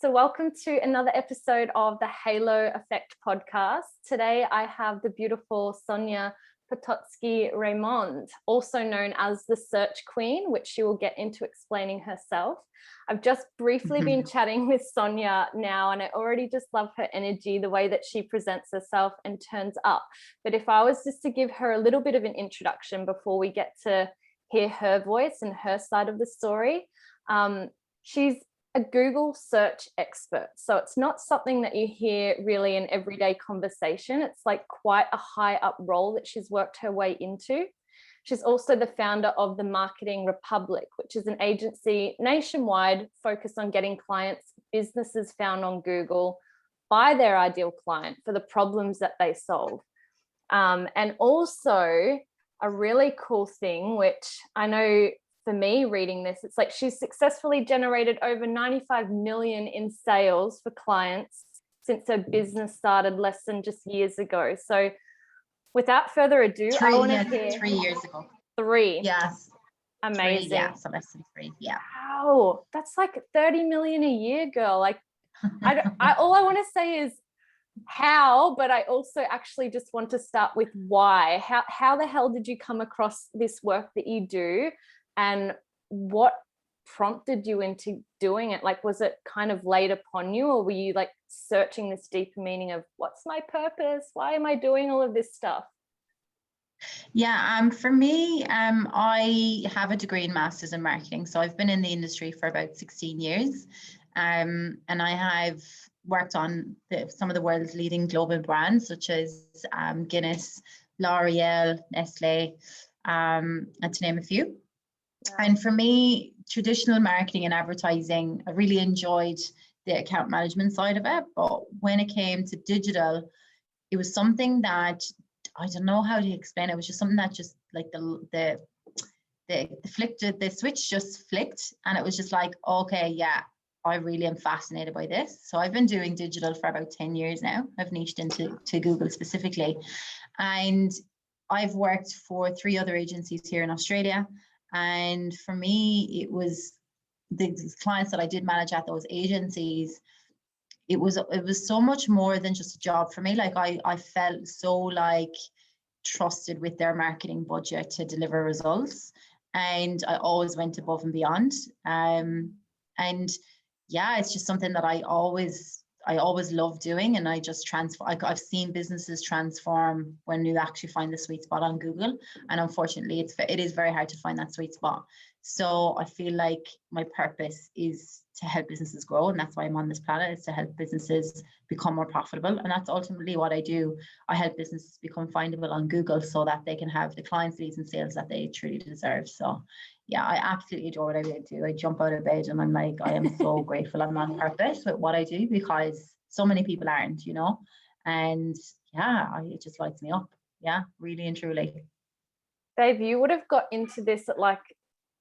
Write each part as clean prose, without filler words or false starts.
So welcome to another episode of the Halo Effect podcast. Today I have the beautiful Sonja Pototzki-Raymond, also known as the Search Queen, which she will get into explaining herself. I've just briefly been chatting with Sonja now, and I already just love her energy, the way that she presents herself and turns up. But if I was just to give her a little bit of an introduction before we get to hear her voice and her side of the story, she's a Google search expert. So it's not something that you hear really in everyday conversation. It's like quite a high up role that she's worked her way into. She's also the founder of the Marketing Republiq, which is an agency nationwide focused on getting clients, businesses found on Google by their ideal client for the problems that they solve. And also a really cool thing, which I know for me reading this, it's like she's successfully generated over 95 million in sales for clients since her business started less than just years ago. So without further ado, I want to hear 3 years ago. 3. Yes. Amazing. 3, yeah, so less than 3. Yeah. Wow, that's like 30 million a year, girl. Like all I want to say is how, but I also actually just want to start with why. How the hell did you come across this work that you do? And what prompted you into doing it? Like, was it kind of laid upon you, or were you like searching this deeper meaning of what's my purpose? Why am I doing all of this stuff? Yeah, for me, I have a degree in Masters in Marketing. So I've been in the industry for about 16 years. And I have worked on some of the world's leading global brands, such as Guinness, L'Oreal, Nestle, and to name a few. And for me, traditional marketing and advertising, I really enjoyed the account management side of it. But when it came to digital, it was something that I don't know how to explain. It was just something that just like the switch just flicked, and it was just like, okay, yeah, I really am fascinated by this. So I've been doing digital for about 10 years now. I've niched into Google specifically, and I've worked for 3 other agencies here in Australia. And for me, it was the clients that I did manage at those agencies. It was so much more than just a job for me. Like I felt so like trusted with their marketing budget to deliver results, and I always went above and beyond. And yeah, it's just something that I always love doing, and I just I've seen businesses transform when you actually find the sweet spot on Google, and unfortunately it is very hard to find that sweet spot. So I feel like my purpose is to help businesses grow, and that's why I'm on this planet, is to help businesses become more profitable. And that's ultimately what I do. I help businesses become findable on Google so that they can have the clients, leads, and sales that they truly deserve. So yeah, I absolutely adore what I do. I jump out of bed and I'm like, I am so grateful I'm on purpose with what I do, because so many people aren't, and yeah, it just lights me up. Yeah, really and truly. Dave, you would have got into this at like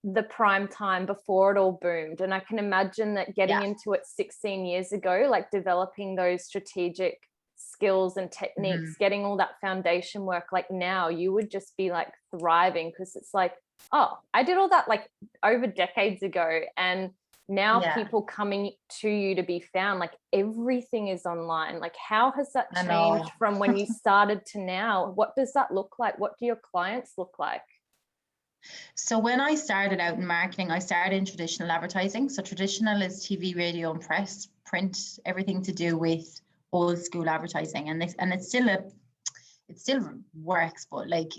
the prime time before it all boomed. And I can imagine that getting into it 16 years ago, like developing those strategic skills and techniques, getting all that foundation work, like now you would just be like thriving, because it's like, oh, I did all that like over decades ago, and now people coming to you to be found, like everything is online. Like how has that changed from when you started to now? What does that look like? What do your clients look like? So when I started out in marketing, I started in traditional advertising. So traditional is TV, radio, and press, print, everything to do with old school advertising. And it still works, but like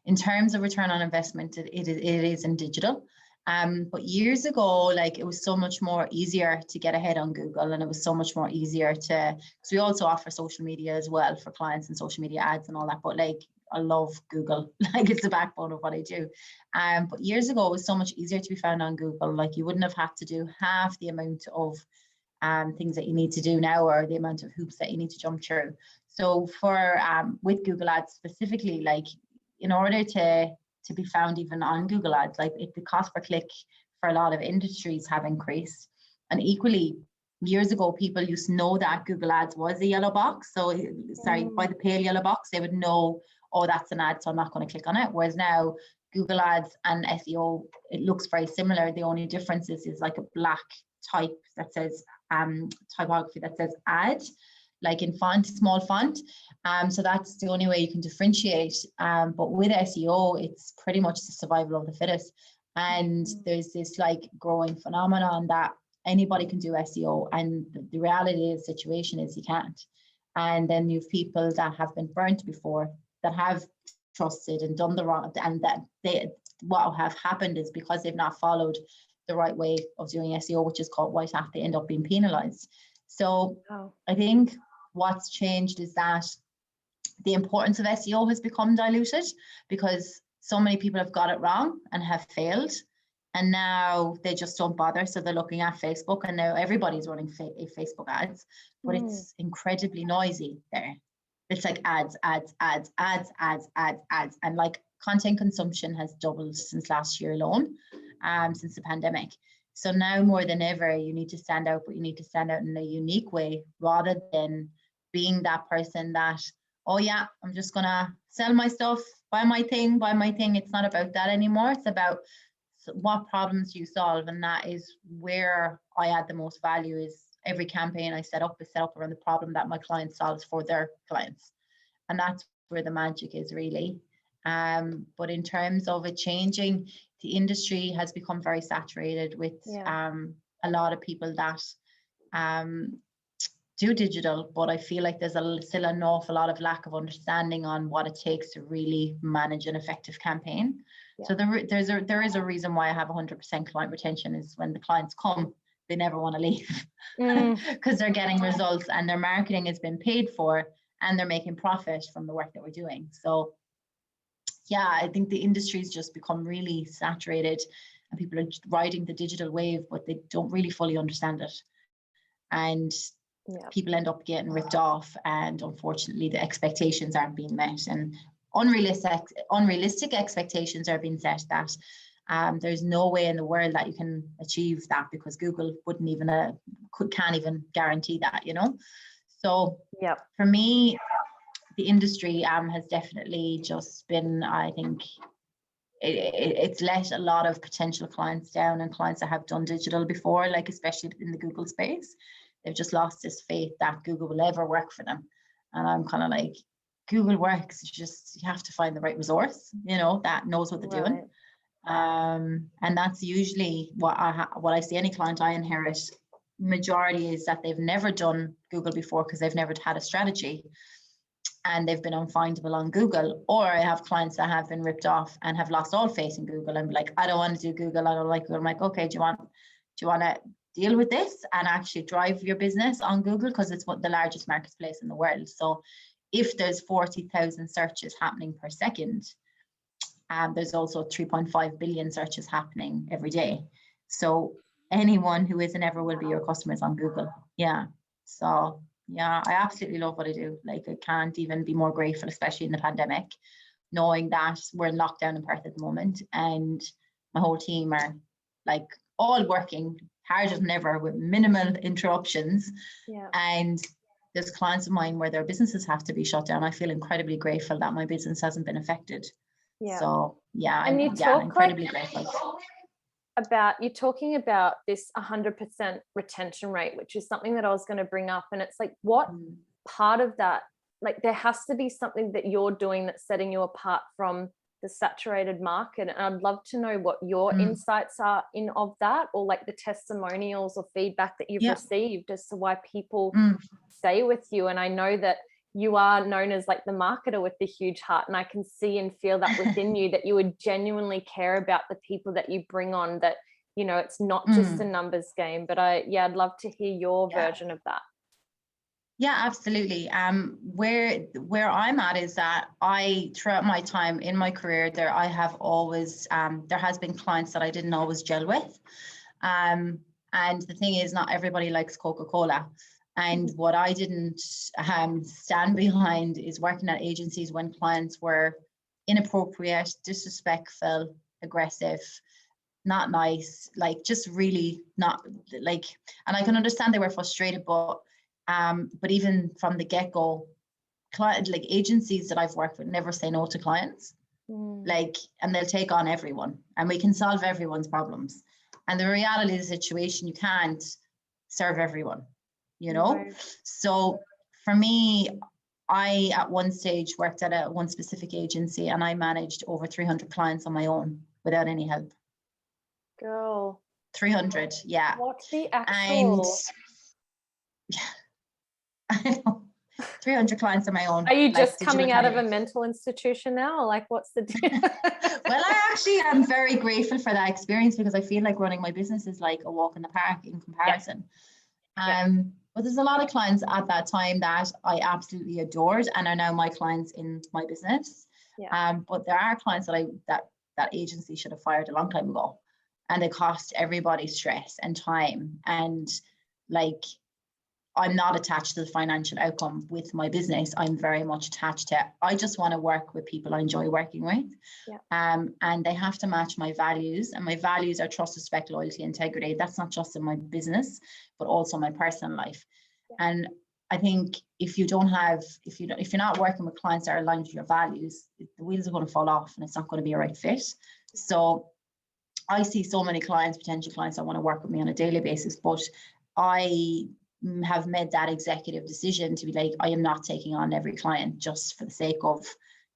in terms of return on investment, it is in digital. But years ago, like it was so much more easier to get ahead on Google, and it was so much more easier because we also offer social media as well for clients and social media ads and all that. But like I love Google, like it's the backbone of what I do. But years ago, it was so much easier to be found on Google. Like you wouldn't have had to do half the amount of things that you need to do now, or the amount of hoops that you need to jump through. So for with Google Ads specifically, like in order to be found even on Google Ads, like the cost per click for a lot of industries have increased. And equally, years ago, people used to know that Google Ads was a yellow box. So by the pale yellow box, they would know, oh, that's an ad, so I'm not going to click on it. Whereas now Google Ads and SEO, it looks very similar. The only difference is like a black type that says typography that says ad, like in font, small font. So that's the only way you can differentiate. But with SEO, it's pretty much the survival of the fittest. And there's this like growing phenomenon that anybody can do SEO. And the reality of the situation is you can't. And then you have people that have been burnt before, that have trusted and done the wrong, and that what have happened is because they've not followed the right way of doing SEO, which is called white hat, they end up being penalized. So I think what's changed is that the importance of SEO has become diluted because so many people have got it wrong and have failed, and now they just don't bother. So they're looking at Facebook, and now everybody's running Facebook ads, but it's incredibly noisy there. It's like ads, and like content consumption has doubled since last year alone, since the pandemic. So now more than ever, you need to stand out, but you need to stand out in a unique way, rather than being that person that, oh yeah, I'm just gonna sell my stuff, buy my thing. It's not about that anymore. It's about what problems you solve, and that is where I add the most value. Is every campaign I set up is set up around the problem that my client solves for their clients, and that's where the magic is really. But in terms of it changing, the industry has become very saturated with a lot of people that do digital, but I feel like there's still an awful lot of lack of understanding on what it takes to really manage an effective campaign. So there is a reason why I have 100% client retention, is when the clients come, they never want to leave because they're getting results and their marketing has been paid for and they're making profit from the work that we're doing. So yeah, I think the industry's just become really saturated and people are riding the digital wave, but they don't really fully understand it. And people end up getting ripped off, and unfortunately the expectations aren't being met, and unrealistic expectations are being set that there's no way in the world that you can achieve that, because Google wouldn't even can't even guarantee that, you know. So for me, the industry has definitely just been, I think it's let a lot of potential clients down, and clients that have done digital before, like especially in the Google space, they've just lost this faith that Google will ever work for them. And I'm kind of like, Google works, just you have to find the right resource, you know, that knows what they're doing. And that's usually what I see any client I inherit. Majority is that they've never done Google before because they've never had a strategy and they've been unfindable on Google. Or I have clients that have been ripped off and have lost all faith in Google and be like, I don't want to do Google, I don't like Google. I'm like, okay, do you want to deal with this and actually drive your business on Google, because it's the largest marketplace in the world. So if there's 40,000 searches happening per second, there's also 3.5 billion searches happening every day. So anyone who is and ever will be your customers on Google. So I absolutely love what I do. Like, I can't even be more grateful, especially in the pandemic, knowing that we're in lockdown in Perth at the moment, and my whole team are like all working harder than ever with minimal interruptions. And there's clients of mine where their businesses have to be shut down. I feel incredibly grateful that my business hasn't been affected. So and I'm incredibly grateful. You're talking about this 100% retention rate, which is something that I was going to bring up. And it's like, what part of that, like, there has to be something that you're doing that's setting you apart from the saturated market. And I'd love to know what your insights are of that, or like the testimonials or feedback that you've received as to why people stay with you. And I know that you are known as like the marketer with the huge heart, and I can see and feel that within you, that you would genuinely care about the people that you bring on, that, you know, it's not just a numbers game. But I'd love to hear your version of that. Yeah, absolutely. Where I'm at is that throughout my time in my career there, I have always, there has been clients that I didn't always gel with. And the thing is, not everybody likes Coca-Cola. And what I didn't stand behind is working at agencies when clients were inappropriate, disrespectful, aggressive, not nice, like just really not like, and I can understand they were frustrated, but even from the get-go, like agencies that I've worked with never say no to clients, like, and they'll take on everyone and we can solve everyone's problems. And the reality of the situation, you can't serve everyone, you know? Right. So for me, I at one stage worked at one specific agency, and I managed over 300 clients on my own without any help. Girl. 300, yeah. What the And actual? yeah, I know. 300 clients on my own. Are you like, just coming out of a mental institution now? Or like, what's the deal? Well, I actually am very grateful for that experience, because I feel like running my business is like a walk in the park in comparison. But there's a lot of clients at that time that I absolutely adored and are now my clients in my business. But there are clients that agency should have fired a long time ago, and they cost everybody stress and time. And like, I'm not attached to the financial outcome with my business. I'm very much attached to, I just want to work with people I enjoy working with. And they have to match my values. And my values are trust, respect, loyalty, integrity. That's not just in my business, but also my personal life. And I think if you're not working with clients that are aligned with your values, the wheels are going to fall off and it's not going to be a right fit. So I see so many clients, potential clients that want to work with me on a daily basis, but I have made that executive decision to be like, I am not taking on every client just for the sake of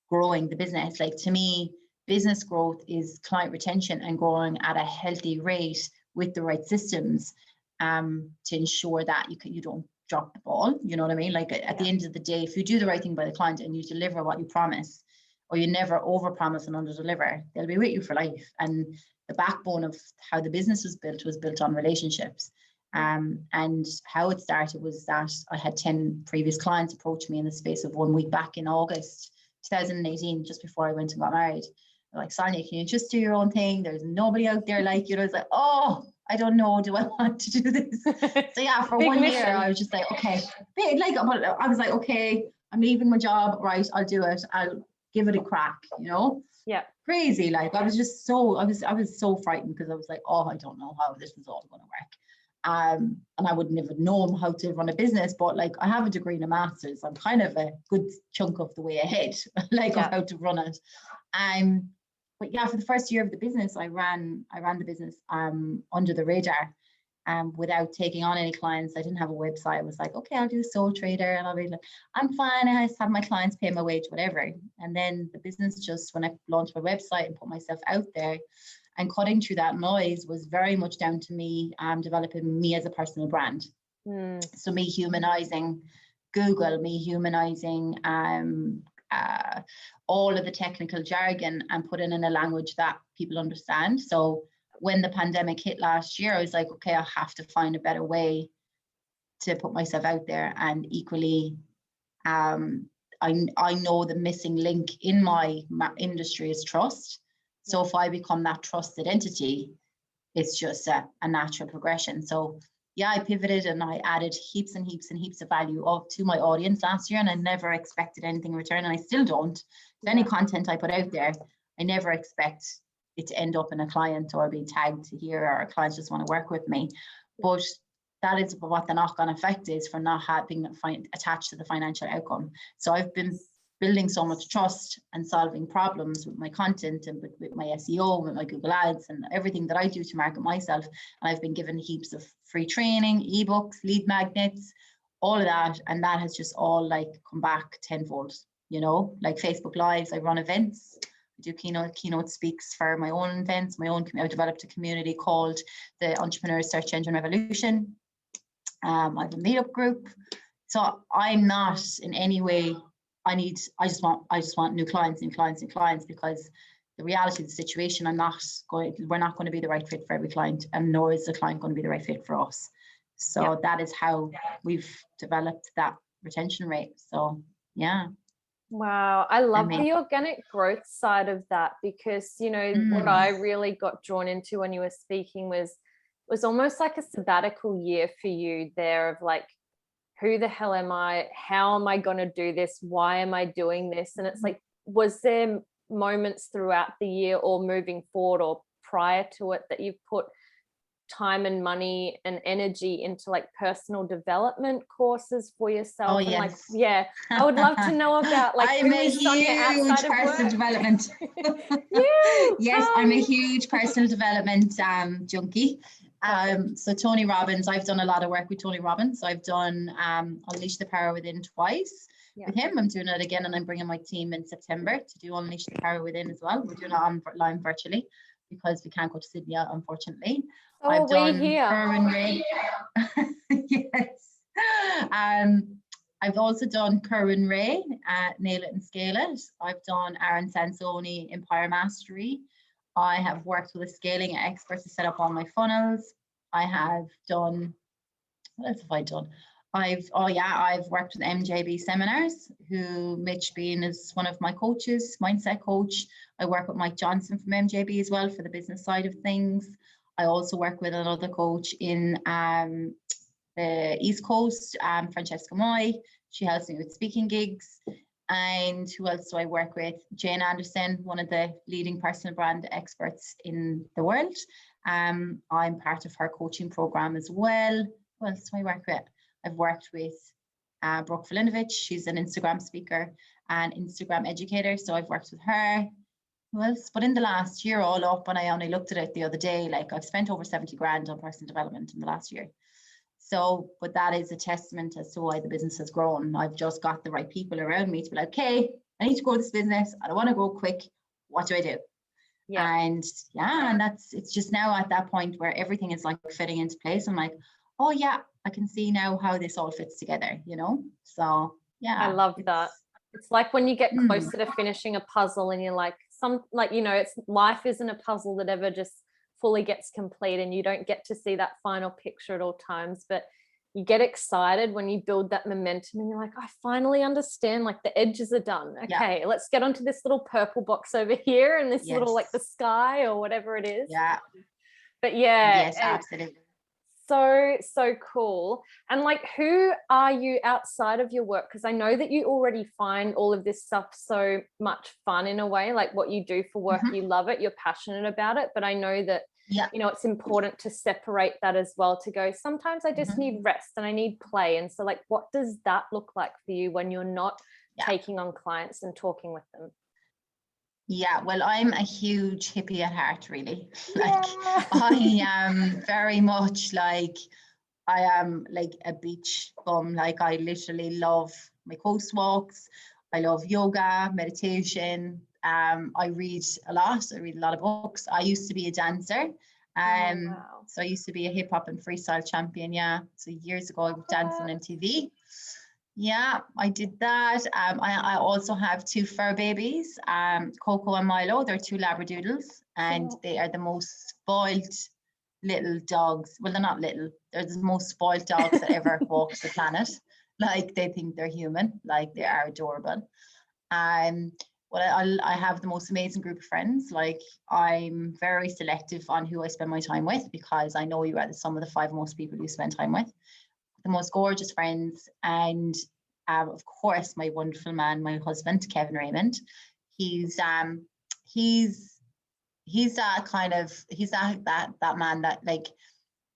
growing the business. Like, to me, business growth is client retention and growing at a healthy rate with the right systems to ensure that you don't drop the ball. You know what I mean? Like, at the end of the day, if you do the right thing by the client and you deliver what you promise, or you never over promise and under deliver, they'll be with you for life. And the backbone of how the business was built on relationships. And how it started was that I had 10 previous clients approach me in the space of 1 week back in August 2018, just before I went and got married. They're like, Sonja, can you just do your own thing? There's nobody out there like you. I was like, oh, I don't know, do I want to do this? So yeah, for 1 year, I was just like, okay. I was like, okay, I'm leaving my job, right? I'll do it. I'll give it a crack, you know? Yeah. Crazy. Like, I was just so, I was so frightened, because I was like, oh, I don't know how this is all going to work. And I would never know how to run a business, but like, I have a degree in a master's. I'm kind of a good chunk of the way ahead, of how to run it. But yeah, for the first year of the business, I ran the business under the radar, without taking on any clients. I didn't have a website. I was like, okay, I'll do sole trader, and I'll be like, I'm fine. I just have my clients pay my wage, whatever. And then the business, just when I launched my website and put myself out there, and cutting through that noise, was very much down to me developing me as a personal brand. So me humanizing Google, me humanizing all of the technical jargon, and put it in a language that people understand. So when the pandemic hit last year, I was like, okay, I have to find a better way to put myself out there. And equally, I know the missing link in my industry is trust. So if I become that trusted entity, it's just a natural progression. So yeah, I pivoted and I added heaps and heaps and heaps of value to my audience last year, and I never expected anything in return, and I still don't. So any content I put out there, I never expect it to end up in a client or be tagged here, or clients just want to work with me. But that is what the knock-on effect is for not having attached to the financial outcome. So I've been building so much trust and solving problems with my content and with my SEO, with my Google Ads, and everything that I do to market myself. And I've been given heaps of free training, ebooks, lead magnets, all of that. And that has just all like come back tenfold, you know, like Facebook Lives. I run events. I do keynote speaks for my own events, I've developed a community called the Entrepreneur Search Engine Revolution. I have a meetup group. So I'm not in any way, I just want new clients, because the reality of the situation, we're not going to be the right fit for every client, and nor is the client going to be the right fit for us. So that is how we've developed that retention rate. So yeah. Wow, I love the organic growth side of that, because what I really got drawn into when you were speaking was almost like a sabbatical year for you there, of like, who the hell am I? How am I going to do this? Why am I doing this? And it's like, was there moments throughout the year or moving forward or prior to it that you've put time and money and energy into like personal development courses for yourself? Oh, and yes. I would love to know about like, I'm a huge personal development. Yes, I'm a huge personal development junkie. So Tony Robbins, I've done a lot of work with Tony Robbins. I've done Unleash the Power Within twice with him. I'm doing it again, and I'm bringing my team in September to do Unleash the Power Within as well. We're doing it online virtually because we can't go to Sydney, unfortunately. Oh, I've done here. Kerwin Ray. Yes. I've also done Kerwin Ray, Nail It and Scale It. I've done Aaron Sansoni, Empire Mastery. I have worked with a scaling expert to set up all my funnels. I have done, what else have I done? I've worked with MJB seminars, who Mitch Bean is one of my coaches, mindset coach. I work with Mike Johnson from MJB as well for the business side of things. I also work with another coach in the East Coast, Francesca Moy. She helps me with speaking gigs. And who else do I work with? Jane Anderson, one of the leading personal brand experts in the world. I'm part of her coaching program as well. Who else do I work with? I've worked with Brooke Valinovich. She's an Instagram speaker and Instagram educator. So I've worked with her. Who else? But in the last year, all up, and I only looked at it the other day, like I've spent over 70 grand on personal development in the last year. So, but that is a testament as to why the business has grown. I've just got the right people around me to be like, okay, I need to grow this business. I don't want to grow quick. What do I do? And it's just now at that point where everything is like fitting into place. I'm like, oh yeah, I can see now how this all fits together, you know? So yeah. I love that. It's like when you get closer to finishing a puzzle and you're like, it's life isn't a puzzle that ever just fully gets complete, and you don't get to see that final picture at all times, but you get excited when you build that momentum and you're like, I finally understand, like the edges are done. Okay, let's get onto this little purple box over here and this little, like the sky or whatever it is. But yes, absolutely. So cool. And like, who are you outside of your work? Because I know that you already find all of this stuff so much fun in a way, like what you do for work, you love it, you're passionate about it. But I know that, it's important to separate that as well, to go, sometimes I just need rest and I need play. And so like, what does that look like for you when you're not taking on clients and talking with them? Yeah, well, I'm a huge hippie at heart, really. Like, I am very much like, I am like a beach bum. Like, I literally love my coast walks. I love yoga, meditation. I read a lot. I read a lot of books. I used to be a dancer. So I used to be a hip hop and freestyle champion. Yeah. So years ago, I was dancing on TV. Yeah, I did that. I also have 2 fur babies, Coco and Milo. They're 2 Labradoodles, and they are the most spoiled little dogs. Well, they're not little. They're the most spoiled dogs that ever walked the planet. Like, they think they're human. Like, they are adorable. Well, I have the most amazing group of friends. Like, I'm very selective on who I spend my time with, because I know you are the sum of the 5 most people you spend time with. The most gorgeous friends, and of course my wonderful man, my husband, Kevin Raymond. He's that man that, like,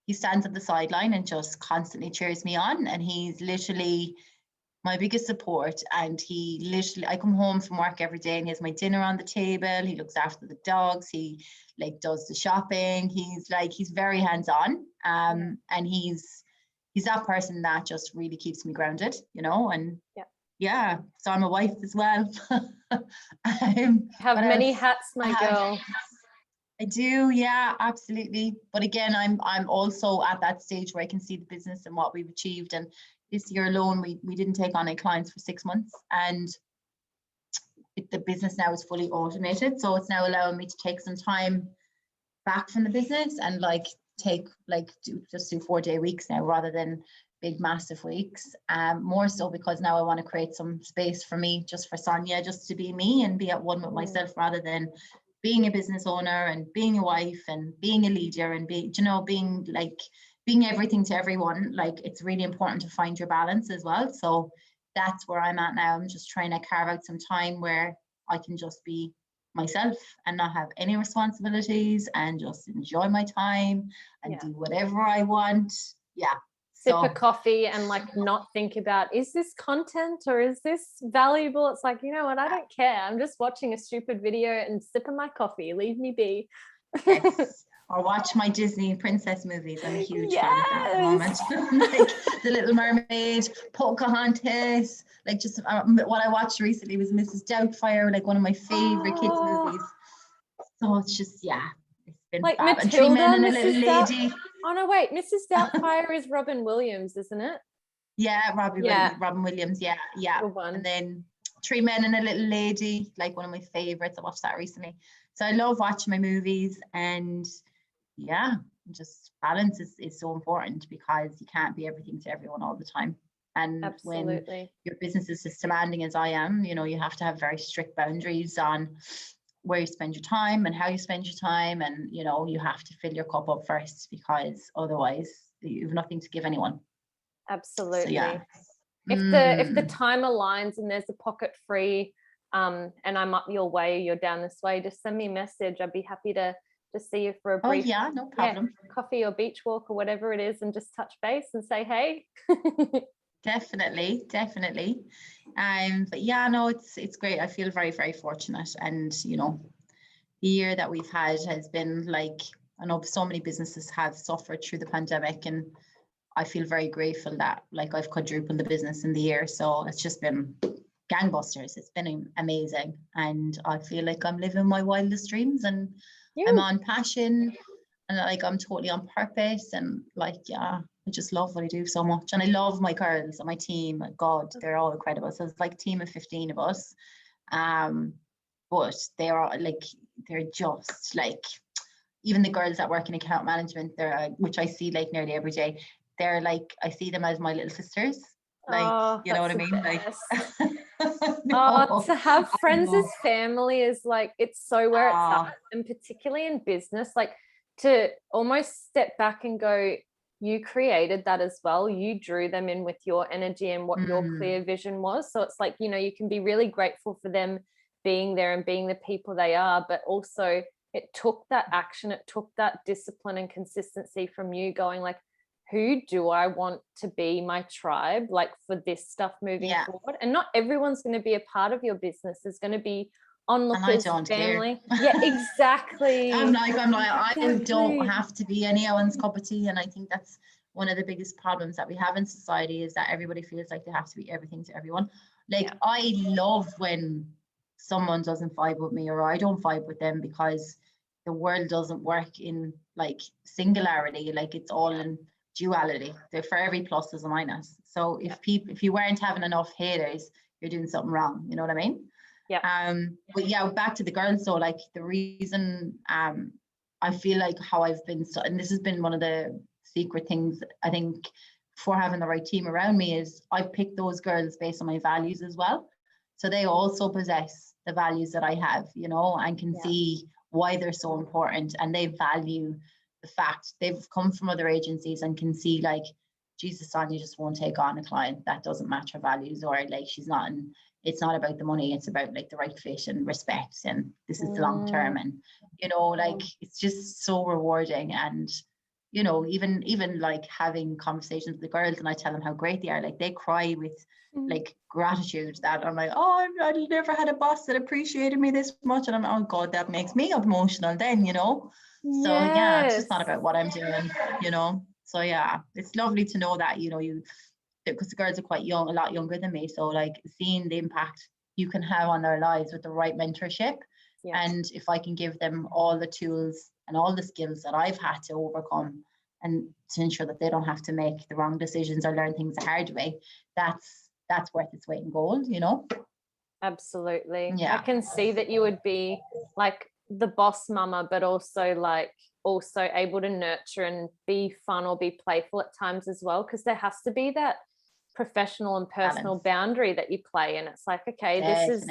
he stands at the sideline and just constantly cheers me on, and he's literally my biggest support. And he literally, I come home from work every day and he has my dinner on the table. He looks after the dogs. He like does the shopping. He's very hands-on. And he's that person that just really keeps me grounded, you know. And so I'm a wife as well. Have many hats, my girl. I do, yeah, absolutely. But again, I'm also at that stage where I can see the business and what we've achieved. And this year alone, we didn't take on any clients for 6 months, and the business now is fully automated. So it's now allowing me to take some time back from the business and do 4-day weeks now rather than big massive weeks. More so because now I want to create some space for me, just for Sonja, just to be me and be at one with myself, rather than being a business owner and being a wife and being a leader and being everything to everyone. Like, it's really important to find your balance as well. So that's where I'm at now. I'm just trying to carve out some time where I can just be myself and not have any responsibilities and just enjoy my time and do whatever I want. Yeah. Sip a coffee and not think about, is this content or is this valuable? It's like, you know what, I don't care. I'm just watching a stupid video and sipping my coffee. Leave me be. Yes. or watch my Disney princess movies. I'm a huge fan of that at the moment. Like The Little Mermaid, Pocahontas, like just what I watched recently was Mrs. Doubtfire, like one of my favorite kids movies. So it's just, yeah, it's been like fab. Matilda, And Three Men and a Mrs. Little Lady. Oh no, wait, Mrs. Doubtfire is Robin Williams, isn't it? Yeah, Robin Williams. Yeah. Good one. And then Three Men and a Little Lady, like one of my favorites. I watched that recently. So I love watching my movies, and yeah, just balance is so important, because you can't be everything to everyone all the time. And Absolutely. when your business is as demanding as I am, you know, you have to have very strict boundaries on where you spend your time and how you spend your time. And, you know, you have to fill your cup up first, because otherwise you have nothing to give anyone. Absolutely. So, yeah. If the time aligns and there's a pocket free, and I'm up your way, you're down this way, just send me a message. I'd be happy to see you for a brief no problem. coffee or beach walk or whatever it is, and just touch base and say hey. Definitely. But yeah, no, it's great. I feel very, very fortunate. And, you know, the year that we've had has been like, I know so many businesses have suffered through the pandemic, and I feel very grateful that like I've quadrupled the business in the year. So it's just been gangbusters. It's been amazing. And I feel like I'm living my wildest dreams, and I'm on passion, and like I'm totally on purpose, and like, yeah, I just love what I do so much. And I love my girls and my team. God, they're all incredible. So it's like a team of 15 of us. But they're all like, they're just like, even the girls that work in account management, they're which I see like nearly every day, they're like, I see them as my little sisters. Like, you know what I mean? Like, to have friends as family is like, it's so where it's at. And particularly in business, like to almost step back and go, you created that as well. You drew them in with your energy and what your clear vision was. So it's like, you know, you can be really grateful for them being there and being the people they are, but also it took that action, it took that discipline and consistency from you going like, who do I want to be my tribe, like for this stuff moving forward? And not everyone's going to be a part of your business. There's going to be onlookers, family. Yeah, exactly. I'm like, I don't have to be anyone's cup of tea. And I think that's one of the biggest problems that we have in society, is that everybody feels like they have to be everything to everyone. Like, I love when someone doesn't vibe with me, or I don't vibe with them, because the world doesn't work in like singularity. Like, it's all in duality. For every plus there's a minus. So if you weren't having enough haters, you're doing something wrong. You know what I mean? But yeah, back to the girls. So like the reason I feel like how I've been, and this has been one of the secret things I think for having the right team around me, is I picked those girls based on my values as well. So they also possess the values that I have, you know, and can see why they're so important, and they value the fact they've come from other agencies and can see like, Jesus, Sonja just won't take on a client that doesn't match her values, or like she's not, and it's not about the money, it's about like the right fit and respect, and this is the long term. And you know, like it's just so rewarding. And you know, even like having conversations with the girls, and I tell them how great they are, like they cry with like gratitude, that I'm like, oh, I never had a boss that appreciated me this much, and I'm, oh God, that makes me emotional then, you know. So yeah, it's just not about what I'm doing, you know. So yeah, it's lovely to know that, you know, because the girls are quite young, a lot younger than me. So like seeing the impact you can have on their lives with the right mentorship. And if I can give them all the tools and all the skills that I've had to overcome, and to ensure that they don't have to make the wrong decisions or learn things the hard way, that's worth its weight in gold, you know. Absolutely. I can see that you would be like the boss mama, but also able to nurture and be fun or be playful at times as well, because there has to be that professional and personal boundary that you play. And it's like, okay, this is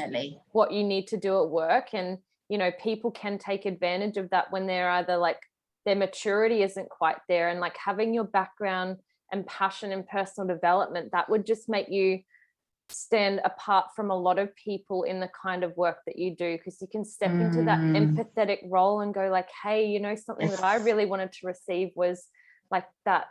what you need to do at work. And you know, people can take advantage of that when they're either like their maturity isn't quite there, and like having your background and passion in personal development, that would just make you stand apart from a lot of people in the kind of work that you do, because you can step into that empathetic role and go like, hey, you know, something that I really wanted to receive was like that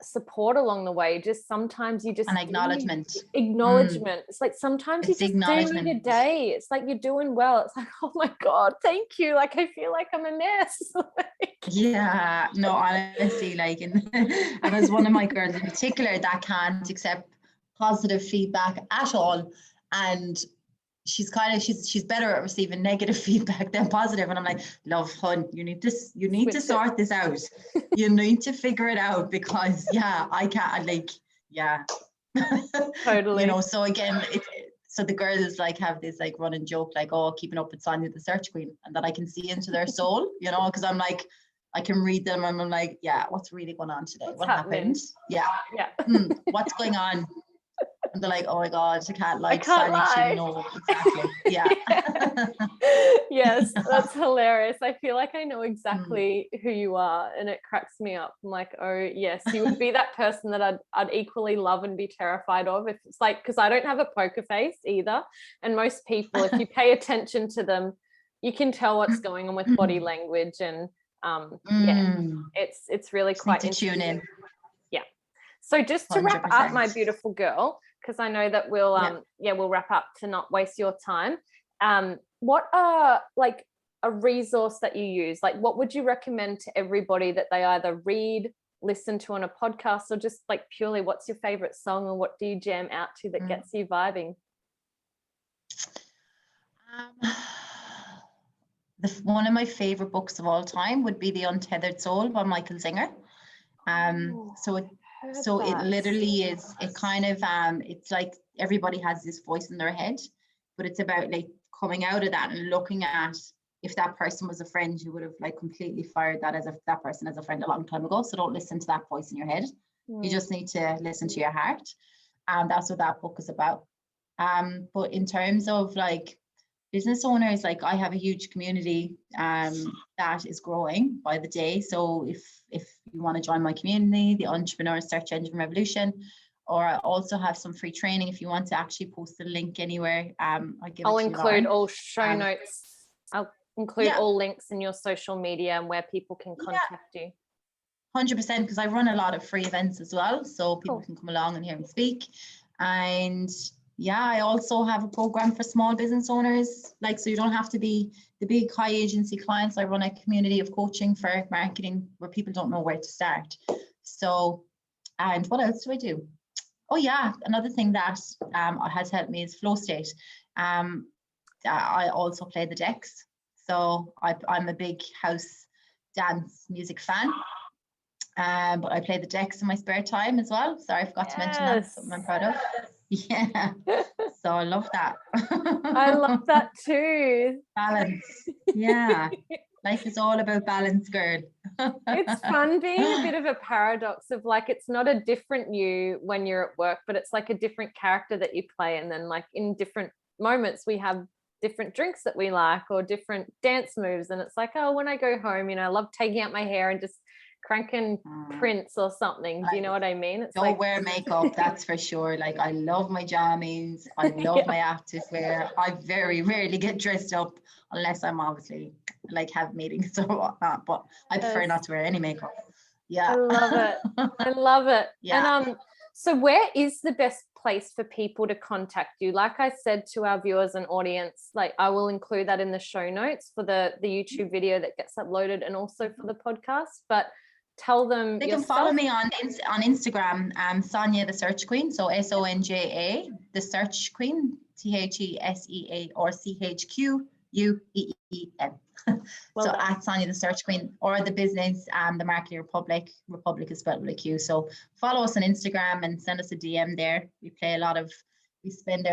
support along the way. Just sometimes you just an acknowledgement. It's like sometimes It's you just do your day. It's like you're doing well. It's like, oh my God, thank you. Like I feel like I'm a mess. Yeah, no, honestly, like, and there's one of my girls in particular that can't accept positive feedback at all, and she's better at receiving negative feedback than positive. And I'm like, love, hun, you need to sort this out. You need to figure it out, because I can't, like, Totally. You know, so again, so the girls like have this like running joke, like, oh, keeping up with Sonja the search queen, and that I can see into their soul, you know, because I'm like, I can read them and I'm like, what's really going on today? What happened? What's going on? And they're like, oh my God, I can't lie. Lie. No, exactly. Yeah. Yes, that's hilarious. I feel like I know exactly who you are, and it cracks me up. I'm like, oh yes, you would be that person that I'd equally love and be terrified of. If it's like, because I don't have a poker face either, and most people, if you pay attention to them, you can tell what's going on with body language, and it's really just quite interesting to tune in. Yeah. So just to 100%. Wrap up, my beautiful girl, because I know that we'll we'll wrap up to not waste your time. What are like a resource that you use? Like, what would you recommend to everybody that they either read, listen to on a podcast, or just like purely, what's your favorite song, or what do you jam out to that gets you vibing? One of my favorite books of all time would be The Untethered Soul by Michael Singer. So it literally is, it kind of it's like everybody has this voice in their head, but it's about like coming out of that and looking at if that person was a friend, you would have like completely fired that person as a friend a long time ago. So don't listen to that voice in your head. You just need to listen to your heart. And that's what that book is about. But in terms of like business owners, like I have a huge community that is growing by the day. So if you want to join my community, the Entrepreneur Search Engine Revolution, or I also have some free training if you want to actually post the link anywhere. I'll include all show notes. I'll include all links in your social media and where people can contact you. 100%, because I run a lot of free events as well, so people can come along and hear me speak. And I also have a program for small business owners, like, so you don't have to be the big high agency clients. I run a community of coaching for marketing where people don't know where to start. So, and what else do I do? Oh yeah, another thing that has helped me is flow state. I also play the decks. So I'm a big house dance music fan. But I play the decks in my spare time as well. Sorry, I forgot to mention that. Something I'm proud of. Yeah. So I love that. I love that too. Balance. Yeah. Life is all about balance, girl. It's fun being a bit of a paradox of like, it's not a different you when you're at work, but it's like a different character that you play. And then like in different moments, we have different drinks that we like or different dance moves. And it's like, oh, when I go home, you know, I love taking out my hair and just cranking Prince or something. Do you know what I mean? It's don't wear makeup, that's for sure. Like I love my jammies, I love my active wear. I very rarely get dressed up unless I'm obviously like have meetings or whatnot, but I prefer not to wear any makeup. Yeah, I love it. I love it. Yeah. And so where is the best place for people to contact you? Like I said to our viewers and audience, like I will include that in the show notes for the YouTube video that gets uploaded and also for the podcast, but tell them they can follow me on Instagram, Sonja the Search Queen, so Sonja the Search Queen, THESEA or CHQUEEN. So at Sonja the Search Queen, or the business, the Marketing Republiq. Republic is spelled with a Q. So follow us on Instagram and send us a DM there. I spend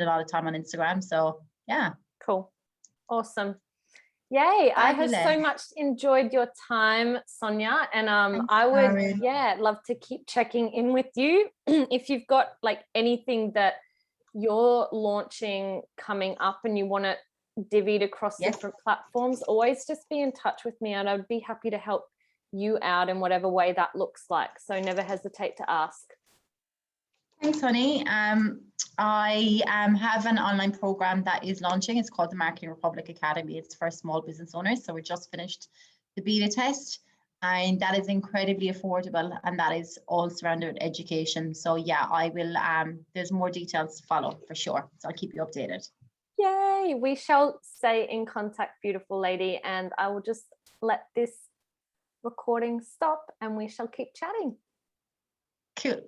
a lot of time on Instagram. So yeah. Cool. Awesome. Yay. I have so much enjoyed your time, Sonja, and I would love to keep checking in with you. If you've got like anything that you're launching coming up and you want to divvied across different platforms, always just be in touch with me and I'd be happy to help you out in whatever way that looks like. So never hesitate to ask. Thanks, honey. I have an online program that is launching. It's called the Marketing Republiq Academy. It's for small business owners. So we just finished the beta test. and that is incredibly affordable, and that is all surrounded with education. So yeah, I will there's more details to follow for sure, so I'll keep you updated. Yay, we shall stay in contact, beautiful lady, and I will just let this recording stop and we shall keep chatting. Cool.